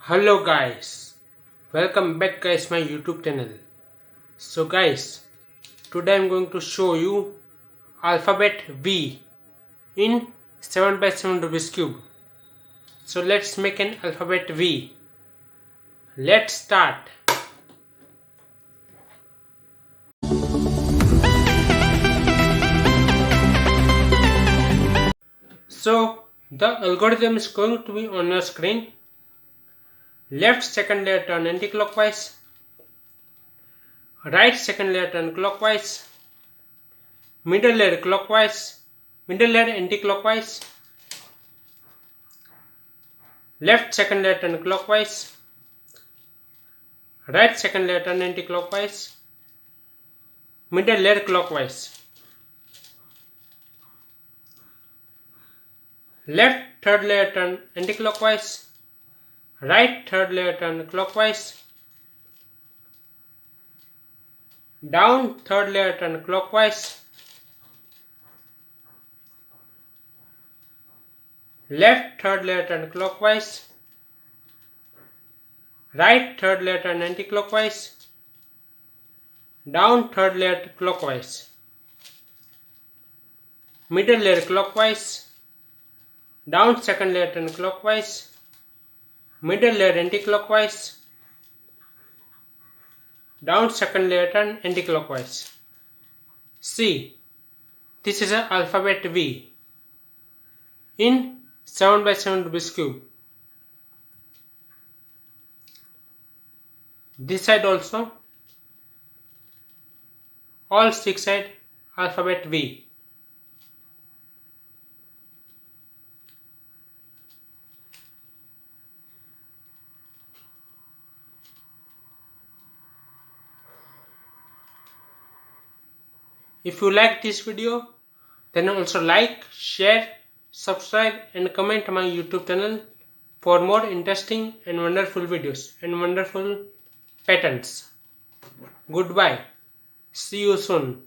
Hello guys, welcome back guys my YouTube channel. So guys, today I'm going to show you alphabet V in 7x7 Rubik's Cube. So let's make an alphabet V. Let's start. So the algorithm is going to be on your screen. Left second layer turn anti-clockwise. Right second layer turn clockwise. Middle layer clockwise. Middle layer anti-clockwise. Left second layer turn clockwise. Right second layer turn anti-clockwise. Middle layer clockwise. Left third layer turn anti-clockwise. Right third layer turn clockwise. Down third layer turn clockwise. Left third layer turn clockwise. Right third layer turn anti-clockwise. Down third layer clockwise. Middle layer clockwise. Down second layer turn clockwise. Middle layer anti-clockwise. Down second layer turn anti-clockwise. See, this is an alphabet V in 7x7 Rubik's Cube. This side also, all 6 side alphabet V. If you like this video, then also like, share, subscribe and comment my YouTube channel for more interesting and wonderful videos and wonderful patterns. Goodbye. See you soon.